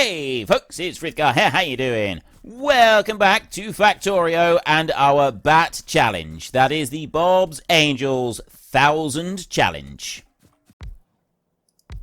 Hey folks, it's Frithgar here, how you doing? Welcome back to Factorio and our Bat Challenge. That is the Bob's Angels 1000 Challenge.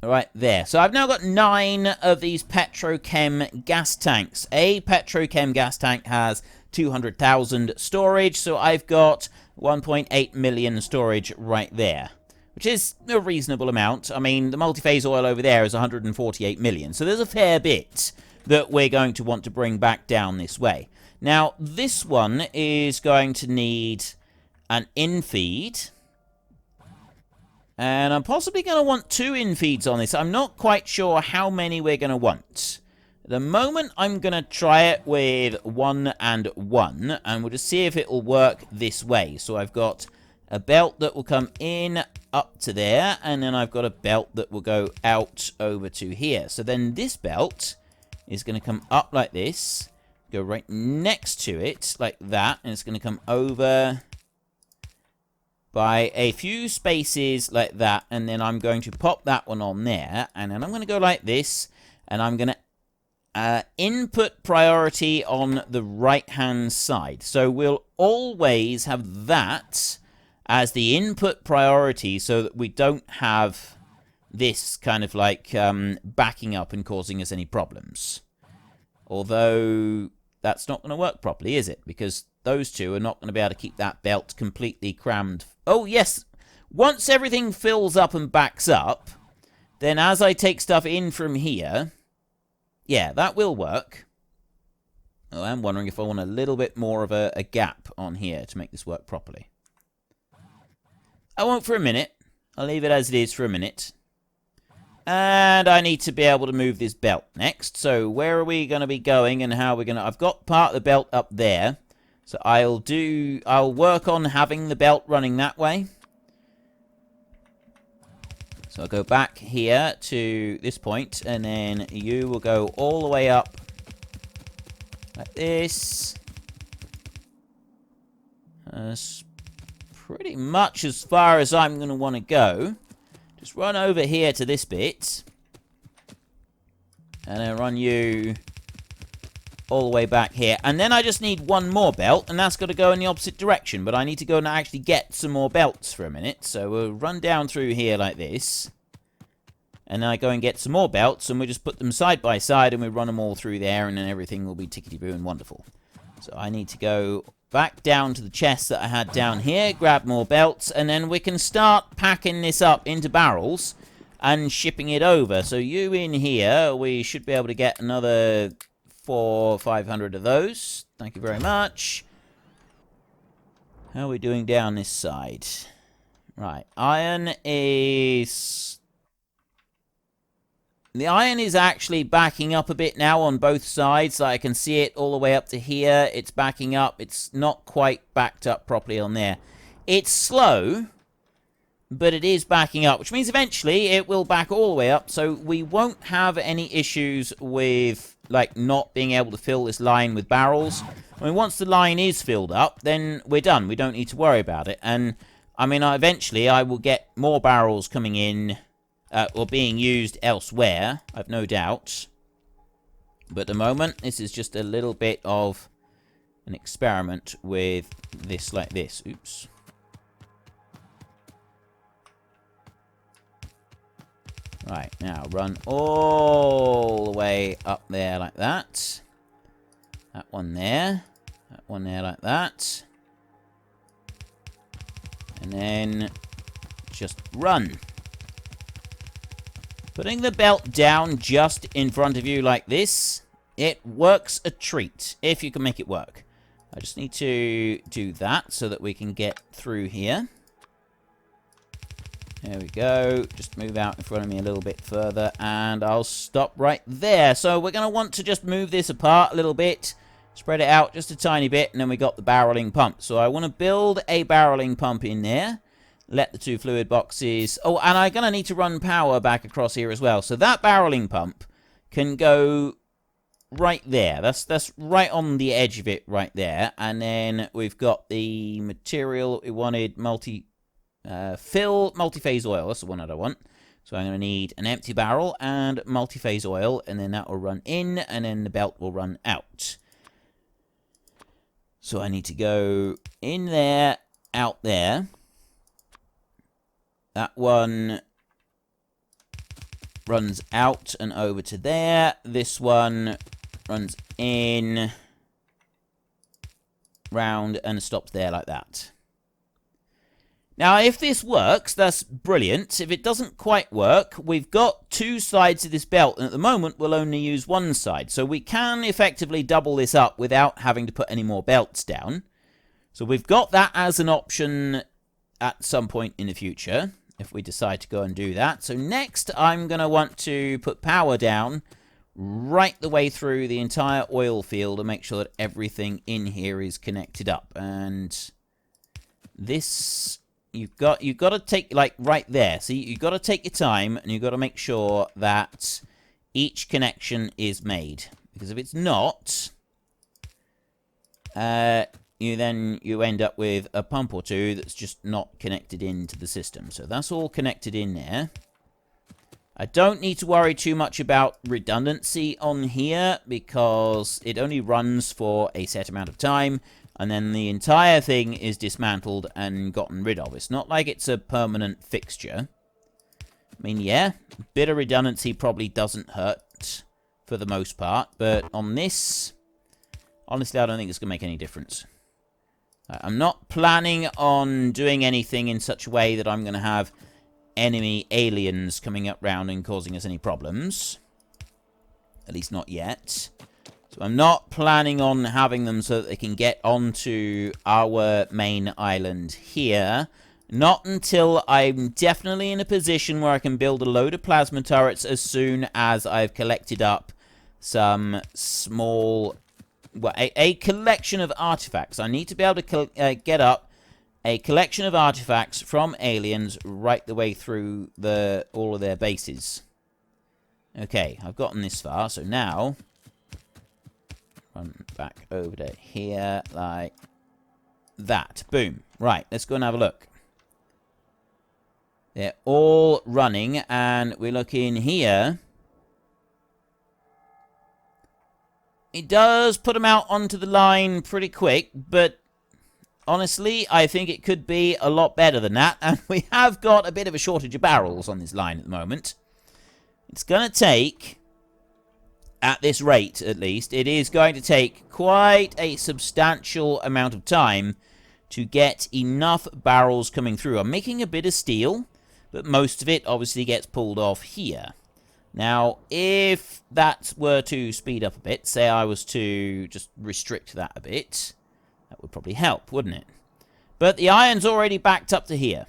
Right there. So I've now got 9 of these Petrochem gas tanks. A Petrochem gas tank has 200,000 storage, so I've got 1.8 million storage right there, which is a reasonable amount. I mean, the multi-phase oil over there is 148 million, so there's a fair bit that we're going to want to bring back down this way. Now, this one is going to need an in-feed, and I'm possibly going to want 2 in-feeds on this. I'm not quite sure how many we're going to want. At the moment, I'm going to try it with 1 and 1, and we'll just see if it will work this way. So I've got a belt that will come in up to there, and then I've got a belt that will go out over to here. So then this belt is going to come up like this, go right next to it like that, and it's going to come over by a few spaces like that, and then I'm going to pop that one on there, and then I'm going to go like this, and I'm going to input priority on the right-hand side. So we'll always have that as the input priority so that we don't have this kind of like backing up and causing us any problems. Although that's not going to work properly, is it? Because those two are not going to be able to keep that belt completely crammed. Oh, yes. Once everything fills up and backs up, then as I take stuff in from here, yeah, that will work. Oh, I'm wondering if I want a little bit more of a gap on here to make this work properly. I won't for a minute. I'll leave it as it is for a minute. And I need to be able to move this belt next. So where are we going to be going and how are we going to... I've got part of the belt up there. So I'll work on having the belt running that way. So I'll go back here to this point, and then you will go all the way up like this. That's pretty much as far as I'm going to want to go. Just run over here to this bit, and then run you all the way back here. And then I just need one more belt, and that's got to go in the opposite direction. But I need to go and actually get some more belts for a minute. So we'll run down through here like this. And then I go and get some more belts, and we just put them side by side, and we run them all through there, and then everything will be tickety-boo and wonderful. So I need to go back down to the chest that I had down here, grab more belts, and then we can start packing this up into barrels and shipping it over. So you in here, we should be able to get another 400 or 500 of those. Thank you very much. How are we doing down this side? Right, iron is... The iron is actually backing up a bit now on both sides. So I can see it all the way up to here. It's backing up. It's not quite backed up properly on there. It's slow, but it is backing up, which means eventually it will back all the way up. So we won't have any issues with like not being able to fill this line with barrels. I mean, once the line is filled up, then we're done. We don't need to worry about it. And I mean, eventually I will get more barrels coming in. Or being used elsewhere, I've no doubt. But at the moment, this is just a little bit of an experiment with this like this. Oops. Right, now run all the way up there like that. That one there. That one there like that. And then just run. Putting the belt down just in front of you like this, it works a treat, if you can make it work. I just need to do that so that we can get through here. There we go. Just move out in front of me a little bit further, and I'll stop right there. So we're going to want to just move this apart a little bit, spread it out just a tiny bit, and then we got the barreling pump. So I want to build a barreling pump in there. Let the 2 fluid boxes... Oh, and I'm going to need to run power back across here as well. So that barreling pump can go right there. That's right on the edge of it right there. And then we've got the material we wanted, multi-phase oil. That's the one that I want. So I'm going to need an empty barrel and multi-phase oil, and then that will run in, and then the belt will run out. So I need to go in there, out there. That one runs out and over to there. This one runs in, round, and stops there like that. Now, if this works, that's brilliant. If it doesn't quite work, we've got two sides of this belt, and at the moment, we'll only use one side. So we can effectively double this up without having to put any more belts down. So we've got that as an option at some point in the future, if we decide to go and do that. So next, I'm going to want to put power down right the way through the entire oil field and make sure that everything in here is connected up. And this... You've got to take, like, right there. See, you've got to take your time, and you've got to make sure that each connection is made. Because if it's not, you end up with a pump or two that's just not connected into the system. So that's all connected in there. I don't need to worry too much about redundancy on here, because it only runs for a set amount of time, and then the entire thing is dismantled and gotten rid of. It's not like it's a permanent fixture. I mean, yeah, a bit of redundancy probably doesn't hurt for the most part, but on this, honestly, I don't think it's going to make any difference. I'm not planning on doing anything in such a way that I'm going to have enemy aliens coming up round and causing us any problems. At least not yet. So I'm not planning on having them so that they can get onto our main island here. Not until I'm definitely in a position where I can build a load of plasma turrets as soon as I've collected up some small... Well, a collection of artifacts. I need to be able to get up a collection of artifacts from aliens right the way through all of their bases. Okay, I've gotten this far, so now... Run back over to here, like that. Boom. Right, let's go and have a look. They're all running, and we look in here. It does put them out onto the line pretty quick, but honestly, I think it could be a lot better than that, and we have got a bit of a shortage of barrels on this line at the moment. It's going to take... At this rate, at least, it is going to take quite a substantial amount of time to get enough barrels coming through. I'm making a bit of steel, but most of it obviously gets pulled off here. Now, if that were to speed up a bit, say I was to just restrict that a bit, that would probably help, wouldn't it? But the iron's already backed up to here.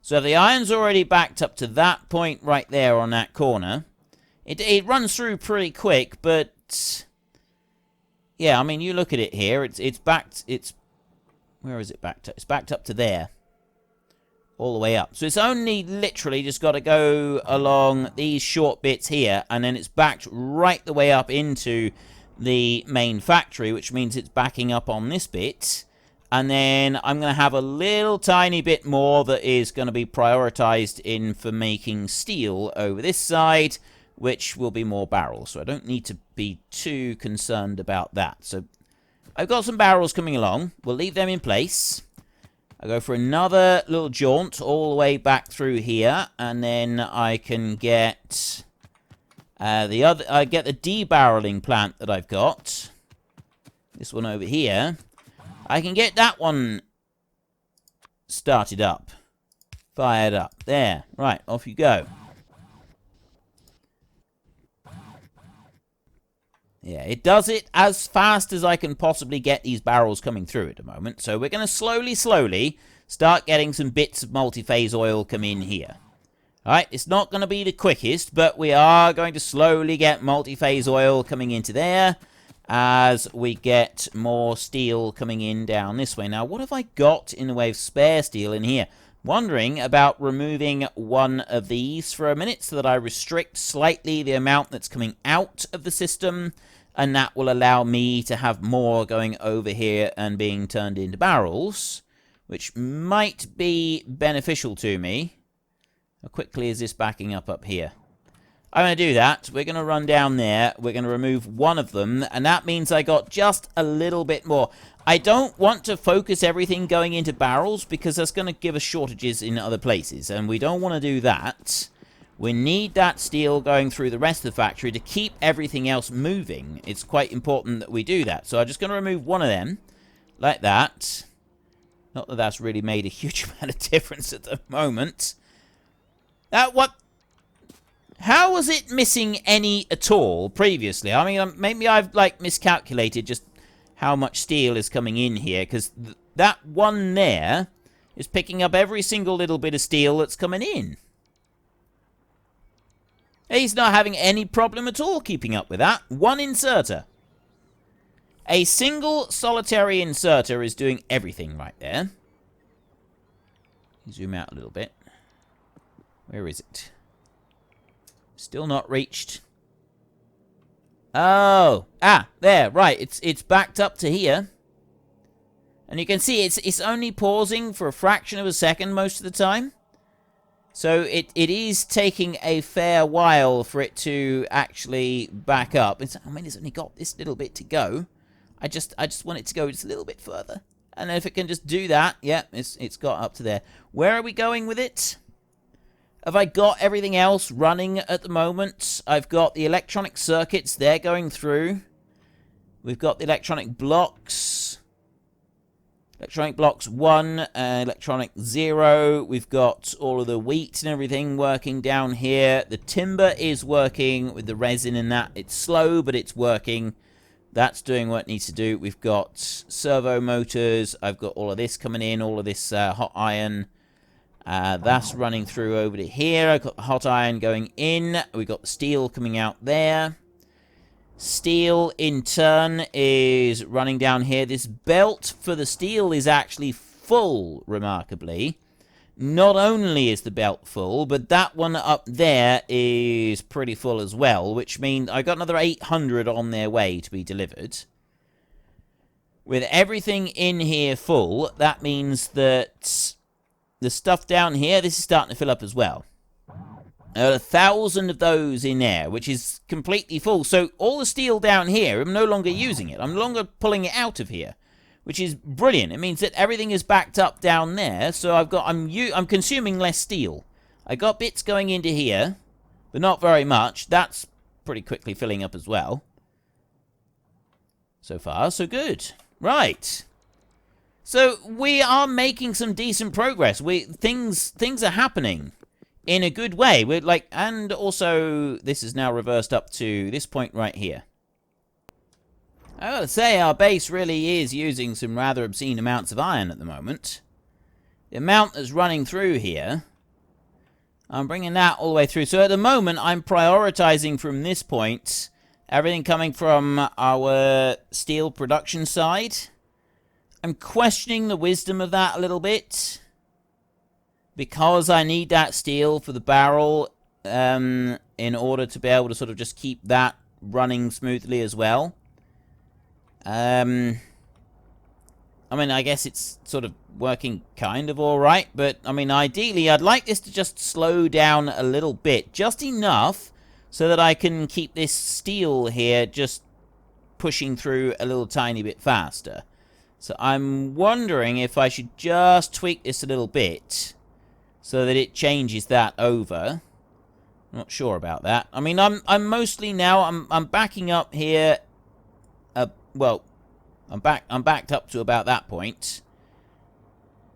So if the iron's already backed up to that point right there on that corner... It runs through pretty quick, but yeah, I mean, you look at it here. It's backed. Where is it backed up? It's backed up to there, all the way up. So it's only literally just got to go along these short bits here, and then it's backed right the way up into the main factory, which means it's backing up on this bit. And then I'm going to have a little tiny bit more that is going to be prioritized in for making steel over this side, which will be more barrels. So I don't need to be too concerned about that. So I've got some barrels coming along. We'll leave them in place. I'll go for another little jaunt all the way back through here, and then I can get I get the debarreling plant that I've got. This one over here. I can get that one started up. Fired up. There. Right, off you go. Yeah, it does it as fast as I can possibly get these barrels coming through at the moment. So we're going to slowly start getting some bits of multi-phase oil come in here. Alright, it's not going to be the quickest, but we are going to slowly get multi-phase oil coming into there as we get more steel coming in down this way. Now, what have I got in the way of spare steel in here? Wondering about removing one of these for a minute so that I restrict slightly the amount that's coming out of the system, and that will allow me to have more going over here and being turned into barrels, which might be beneficial to me. How quickly is this backing up here? I'm going to do that. We're going to run down there. We're going to remove one of them. And that means I got just a little bit more. I don't want to focus everything going into barrels because that's going to give us shortages in other places. And we don't want to do that. We need that steel going through the rest of the factory to keep everything else moving. It's quite important that we do that. So I'm just going to remove one of them. Like that. Not that that's really made a huge amount of difference at the moment. What? How was it missing any at all previously? I mean, maybe I've, like, miscalculated just how much steel is coming in here. Because that one there is picking up every single little bit of steel that's coming in. He's not having any problem at all keeping up with that. One inserter. A single solitary inserter is doing everything right there. Zoom out a little bit. Where is it? Still not reached. Oh. Ah, there, right. It's backed up to here. And you can see it's only pausing for a fraction of a second most of the time. So it is taking a fair while for it to actually back up. I mean, it's only got this little bit to go. I just want it to go just a little bit further. And if it can just do that, yeah, it's got up to there. Where are we going with it? Have I got everything else running at the moment? I've got the electronic circuits. They're going through. We've got the electronic blocks. Electronic blocks 1, electronic 0. We've got all of the wheat and everything working down here. The timber is working with the resin and that. It's slow, but it's working. That's doing what it needs to do. We've got servo motors. I've got all of this coming in, all of this hot iron. That's running through over to here. I've got the hot iron going in. We've got the steel coming out there. Steel, in turn, is running down here. This belt for the steel is actually full, remarkably. Not only is the belt full, but that one up there is pretty full as well, which means I got another 800 on their way to be delivered. With everything in here full, that means that the stuff down here, this is starting to fill up as well. 1,000 of those in there, which is completely full. So all the steel down here, I'm no longer using it. I'm no longer pulling it out of here, which is brilliant. It means that everything is backed up down there. So I'm consuming less steel. I got bits going into here, but not very much. That's pretty quickly filling up as well. So far, so good. Right. So we are making some decent progress. Things are happening in a good way. We're like, and also this is now reversed up to this point right here. I gotta say, our base really is using some rather obscene amounts of iron at the moment. The amount that's running through here, I'm bringing that all the way through. So at the moment, I'm prioritizing from this point everything coming from our steel production side. I'm questioning the wisdom of that a little bit, because I need that steel for the barrel in order to be able to sort of just keep that running smoothly as well. I mean, I guess it's sort of working kind of alright, but, I mean, ideally, I'd like this to just slow down a little bit, just enough so that I can keep this steel here just pushing through a little tiny bit faster. So I'm wondering if I should just tweak this a little bit so that it changes that over. I'm not sure about that. I mean, I'm mostly now, I'm backing up here. Well, I'm backed up to about that point.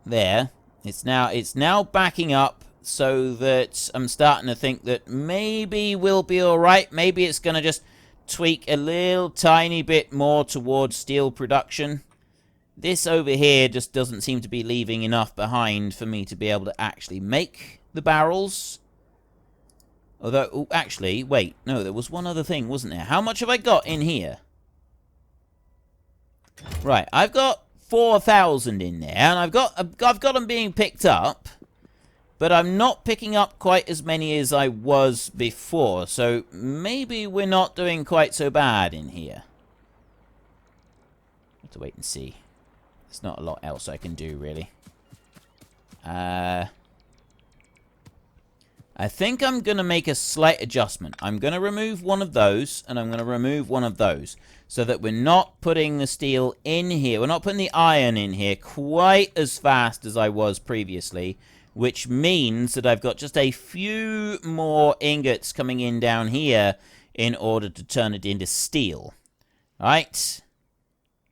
There. It's now backing up so that I'm starting to think that maybe we'll be alright. Maybe it's going to just tweak a little tiny bit more towards steel production. This over here just doesn't seem to be leaving enough behind for me to be able to actually make the barrels. Although, oh, actually, wait. No, there was one other thing, wasn't there? How much have I got in here? Right, I've got 4,000 in there, and I've got them being picked up, but I'm not picking up quite as many as I was before, so maybe we're not doing quite so bad in here. Have to wait and see. There's not a lot else I can do, really. I think I'm going to make a slight adjustment. I'm going to remove one of those, and I'm going to remove one of those, so that we're not putting the steel in here. We're not putting the iron in here quite as fast as I was previously, which means that I've got just a few more ingots coming in down here in order to turn it into steel. Right?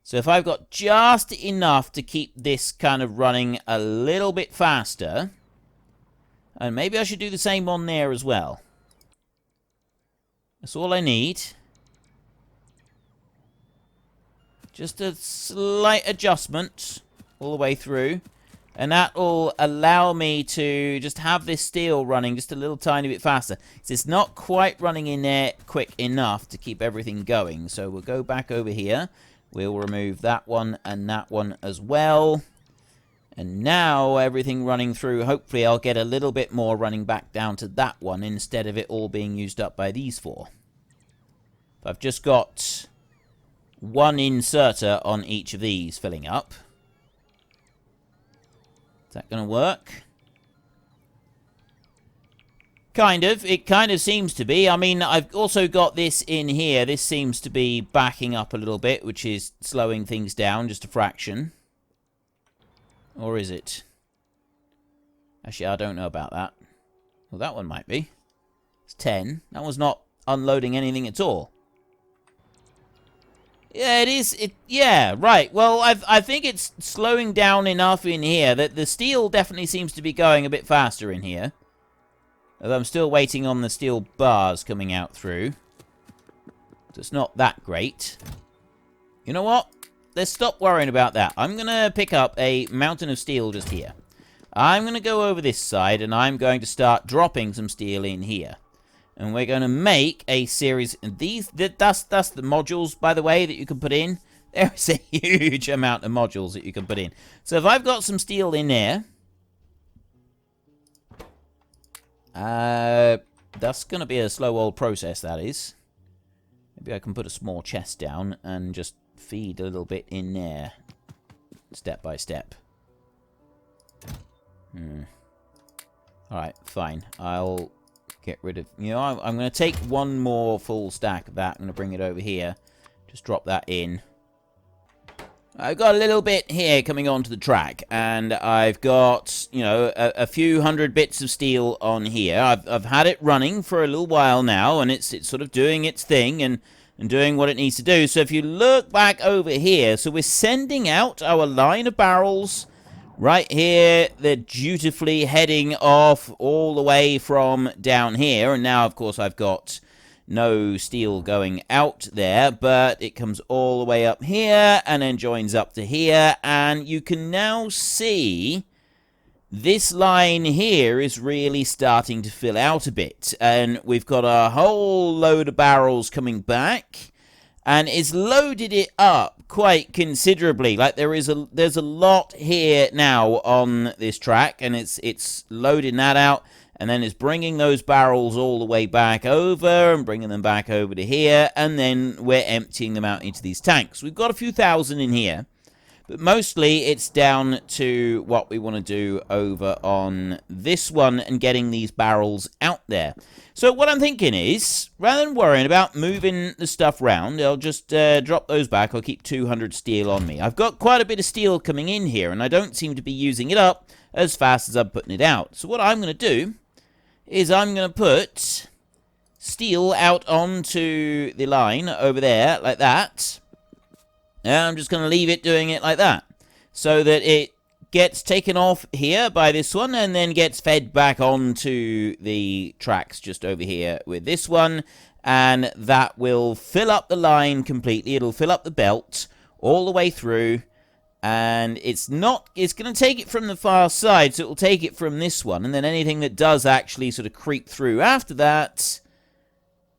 So if I've got just enough to keep this kind of running a little bit faster, and maybe I should do the same on there as well. That's all I need. Just a slight adjustment all the way through. And that will allow me to just have this steel running just a little tiny bit faster. It's not quite running in there quick enough to keep everything going. So we'll go back over here. We'll remove that one and that one as well. And now everything running through, hopefully I'll get a little bit more running back down to that one instead of it all being used up by these four. I've just got one inserter on each of these filling up. Is that going to work? Kind of. It kind of seems to be. I mean, I've also got this in here. This seems to be backing up a little bit, which is slowing things down just a fraction. Or is it? Actually, I don't know about that. Well, that one might be. It's 10. That one's not unloading anything at all. Yeah, it is. Yeah, right. Well, I think it's slowing down enough in here that the steel definitely seems to be going a bit faster in here. Although I'm still waiting on the steel bars coming out through. So it's not that great. You know what? Let's stop worrying about that. I'm going to pick up a mountain of steel just here. I'm going to go over this side, and I'm going to start dropping some steel in here. And we're going to make a series of these. That's the modules, by the way, that you can put in. There's a huge amount of modules that you can put in. So if I've got some steel in there, that's going to be a slow old process, that is. Maybe I can put a small chest down and just feed a little bit in there, step by step. Alright, fine. I'll get rid of... You know, I'm going to take one more full stack of that. I'm going to bring it over here. Just drop that in. I've got a little bit here coming onto the track, and I've got, you know, a few hundred bits of steel on here. I've had it running for a little while now, and it's sort of doing its thing and doing what it needs to do. So if you look back over here, so we're sending out our line of barrels right here. They're dutifully heading off all the way from down here, and now, of course, I've got no steel going out there, but it comes all the way up here and then joins up to here, and you can now see this line here is really starting to fill out a bit, and we've got a whole load of barrels coming back, and it's loaded it up quite considerably. Like there's a lot here now on this track, and it's loading that out. And then it's bringing those barrels all the way back over and bringing them back over to here. And then we're emptying them out into these tanks. We've got a few thousand in here. But mostly it's down to what we want to do over on this one and getting these barrels out there. So what I'm thinking is, rather than worrying about moving the stuff around, I'll just drop those back. I'll keep 200 steel on me. I've got quite a bit of steel coming in here, and I don't seem to be using it up as fast as I'm putting it out. So what I'm going to do is I'm going to put steel out onto the line over there, like that. And I'm just going to leave it doing it like that, so that it gets taken off here by this one, and then gets fed back onto the tracks just over here with this one, and that will fill up the line completely. It'll fill up the belt all the way through. And it's going to take it from the far side, so it will take it from this one, and then anything that does actually sort of creep through after that,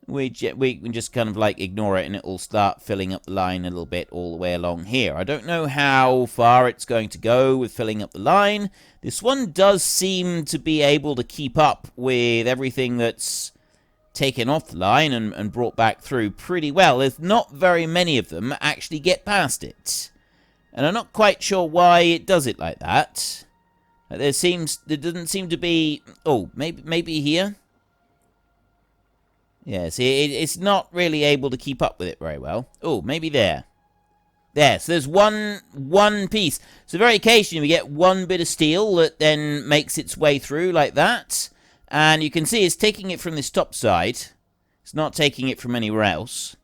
we can just kind of like ignore it, and it will start filling up the line a little bit all the way along here. I don't know how far it's going to go with filling up the line. This one does seem to be able to keep up with everything that's taken off the line and brought back through pretty well. There's not very many of them actually get past it. And I'm not quite sure why it does it like that. There doesn't seem to be... Oh, maybe here? Yeah, see, it's not really able to keep up with it very well. Oh, maybe there. There, so there's one piece. So very occasionally we get one bit of steel that then makes its way through like that. And you can see it's taking it from this top side. It's not taking it from anywhere else.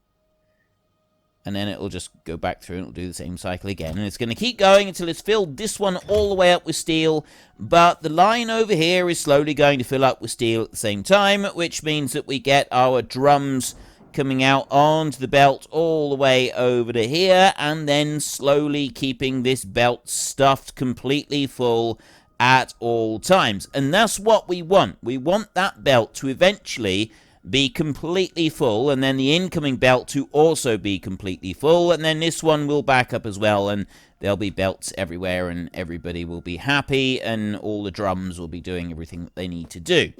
And then it'll just go back through and it'll do the same cycle again. And it's going to keep going until it's filled this one all the way up with steel. But the line over here is slowly going to fill up with steel at the same time, which means that we get our drums coming out onto the belt all the way over to here, and then slowly keeping this belt stuffed completely full at all times. And that's what we want. We want that belt to eventually be completely full, and then the incoming belt to also be completely full, and then this one will back up as well, and there'll be belts everywhere, and everybody will be happy, and all the drums will be doing everything that they need to do.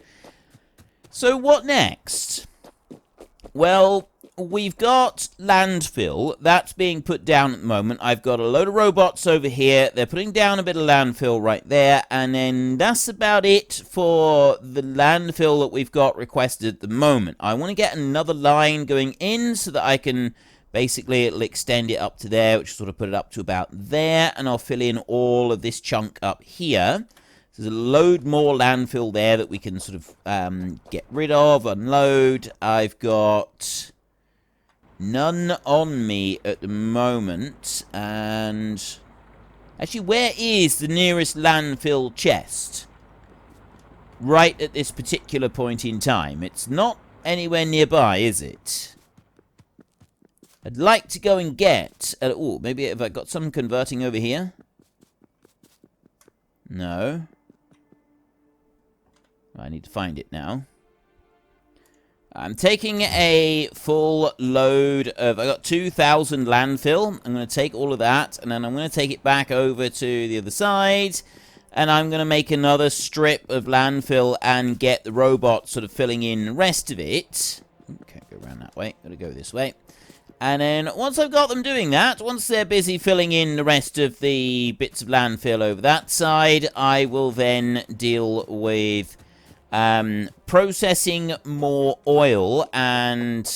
So what next? Well, we've got landfill. That's being put down at the moment. I've got a load of robots over here. They're putting down a bit of landfill right there. And then that's about it for the landfill that we've got requested at the moment. I want to get another line going in so that I can basically it'll extend it up to there, which will sort of put it up to about there. And I'll fill in all of this chunk up here. There's a load more landfill there that we can sort of get rid of, unload. I've got none on me at the moment. And actually, where is the nearest landfill chest? Right at this particular point in time. It's not anywhere nearby, is it? I'd like to go and get... oh, maybe have I got some converting over here? No. I need to find it now. I'm taking a full load of... I got 2,000 landfill. I'm going to take all of that, and then I'm going to take it back over to the other side. And I'm going to make another strip of landfill and get the robot sort of filling in the rest of it. Can't go around that way. Got to go this way. And then once I've got them doing that, once they're busy filling in the rest of the bits of landfill over that side, I will then deal with... processing more oil and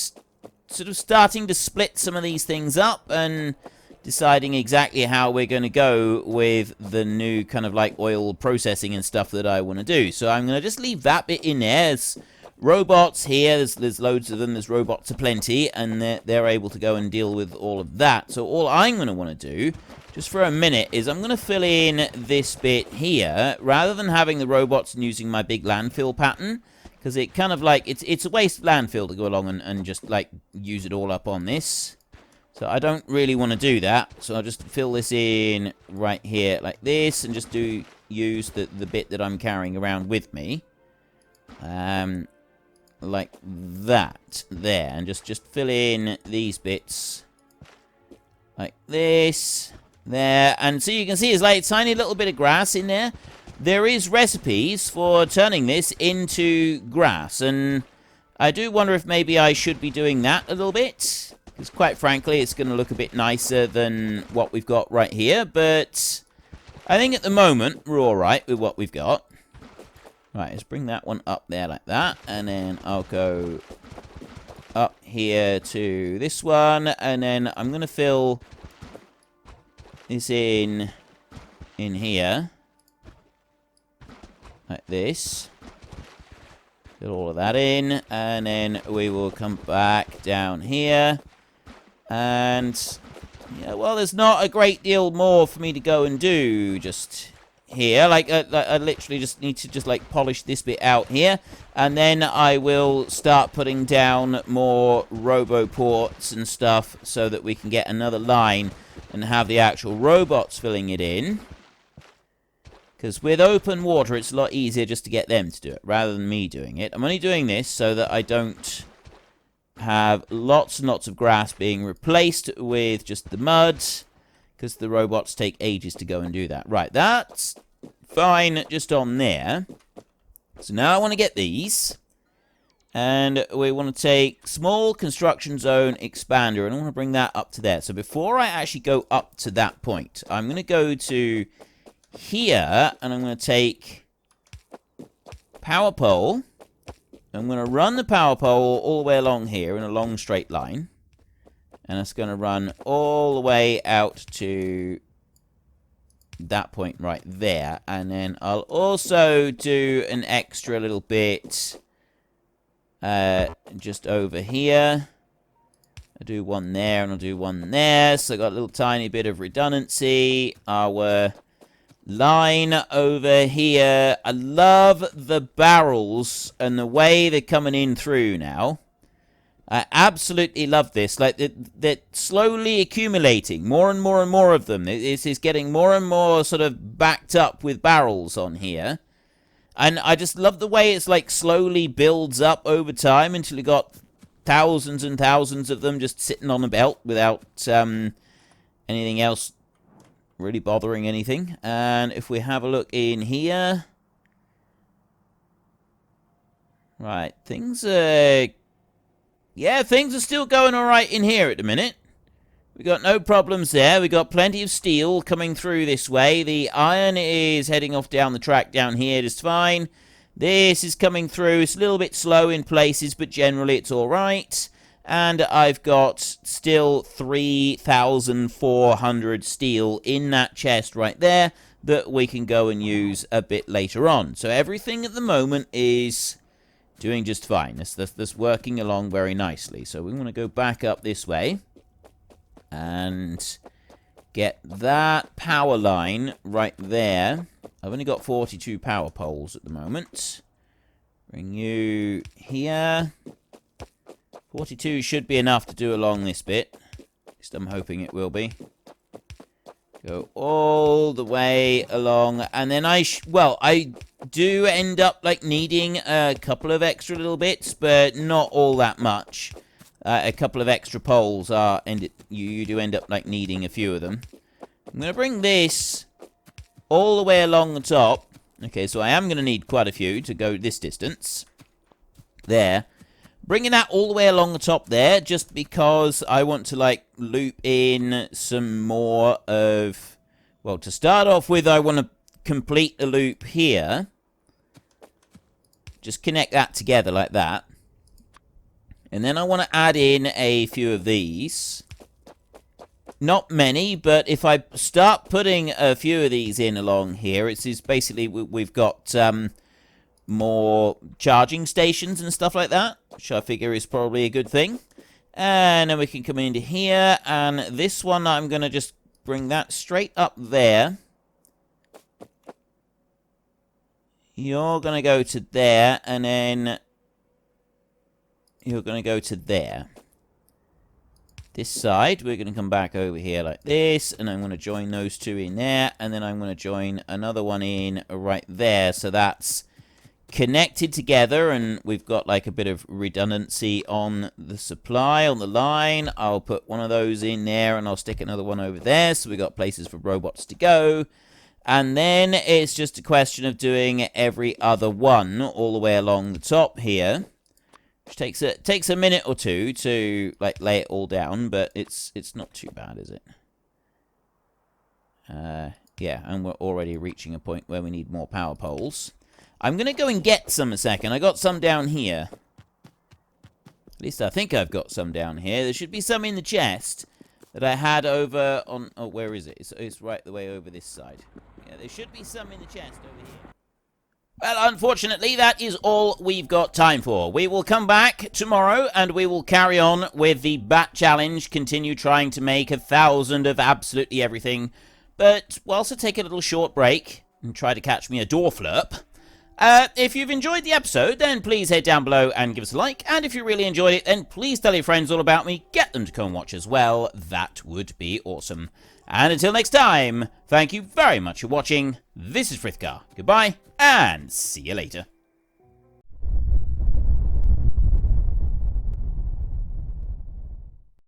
sort of starting to split some of these things up and deciding exactly how we're going to go with the new kind of like oil processing and stuff that I want to do. So I'm going to just leave that bit in there. There's robots here. There's loads of them. There's robots aplenty, and they're able to go and deal with all of that. So all I'm going to want to do, just for a minute, is I'm going to fill in this bit here, rather than having the robots and using my big landfill pattern, because it kind of like, it's a waste of landfill to go along and just like use it all up on this. So I don't really want to do that, so I'll just fill this in right here like this, and just use the bit that I'm carrying around with me. Like that, there, and just fill in these bits like this. There, and so you can see it's like a tiny little bit of grass in there. There is recipes for turning this into grass, and I do wonder if maybe I should be doing that a little bit, because quite frankly it's going to look a bit nicer than what we've got right here, but I think at the moment we're alright with what we've got. Right, let's bring that one up there like that, and then I'll go up here to this one, and then I'm going to fill this in here like this. Fill all of that in, and then we will come back down here, and yeah, well, there's not a great deal more for me to go and do just here. Like I literally just need to just like polish this bit out here, and then I will start putting down more robo ports and stuff so that we can get another line and have the actual robots filling it in. Because with open water, it's a lot easier just to get them to do it, rather than me doing it. I'm only doing this so that I don't have lots and lots of grass being replaced with just the mud, because the robots take ages to go and do that. Right, that's fine just on there. So now I want to get these. And we want to take small construction zone expander, and I want to bring that up to there. So before I actually go up to that point, I'm going to go to here, and I'm going to take power pole, I'm going to run the power pole all the way along here in a long straight line. And it's going to run all the way out to that point right there. And then I'll also do an extra little bit just over here. I'll do one there and I'll do one there. So I got a little tiny bit of redundancy. Our line over here. I love the barrels and the way they're coming in through now. I absolutely love this. Like, they're slowly accumulating. More and more and more of them. It's getting more and more sort of backed up with barrels on here. And I just love the way it's, like, slowly builds up over time until you got thousands and thousands of them just sitting on a belt without anything else really bothering anything. And if we have a look in here... Right, things are... Yeah, things are still going alright in here at the minute. We got no problems there. We got plenty of steel coming through this way. The iron is heading off down the track down here just fine. This is coming through. It's a little bit slow in places, but generally it's alright. And I've got still 3,400 steel in that chest right there that we can go and use a bit later on. So everything at the moment is... doing just fine. That's working along very nicely. So we want to go back up this way and get that power line right there. I've only got 42 power poles at the moment. Bring you here. 42 should be enough to do along this bit. At least I'm hoping it will be. Go all the way along, and then I do end up, like, needing a couple of extra little bits, but not all that much. A couple of extra poles are, you do end up, like, needing a few of them. I'm going to bring this all the way along the top. Okay, so I am going to need quite a few to go this distance. There. Bringing that all the way along the top there, just because I want to, like, loop in some more of... Well, to start off with, I want to complete the loop here. Just connect that together like that. And then I want to add in a few of these. Not many, but if I start putting a few of these in along here, it's basically we've got more charging stations and stuff like that, which I figure is probably a good thing. And then we can come into here, and this one I'm going to just bring that straight up there. You're going to go to there, and then you're going to go to there. This side, we're going to come back over here like this, and I'm going to join those two in there, and then I'm going to join another one in right there, so that's connected together, and we've got like a bit of redundancy on the supply, on the line. I'll put one of those in there, and I'll stick another one over there, so we've got places for robots to go. And then it's just a question of doing every other one all the way along the top here, which takes a minute or two to like lay it all down, but it's not too bad, is it? Yeah, and we're already reaching a point where we need more power poles. I'm going to go and get some a second. I got some down here. At least I think I've got some down here. There should be some in the chest that I had over on... Oh, where is it? It's right the way over this side. Yeah, there should be some in the chest over here. Well, unfortunately, that is all we've got time for. We will come back tomorrow, and we will carry on with the Bat Challenge, continue trying to make 1,000 of absolutely everything. But whilst I take a little short break and try to catch me a door flurp, if you've enjoyed the episode, then please head down below and give us a like. And if you really enjoyed it, then please tell your friends all about me. Get them to come watch as well. That would be awesome. And until next time, thank you very much for watching. This is Frithgar. Goodbye, and see you later.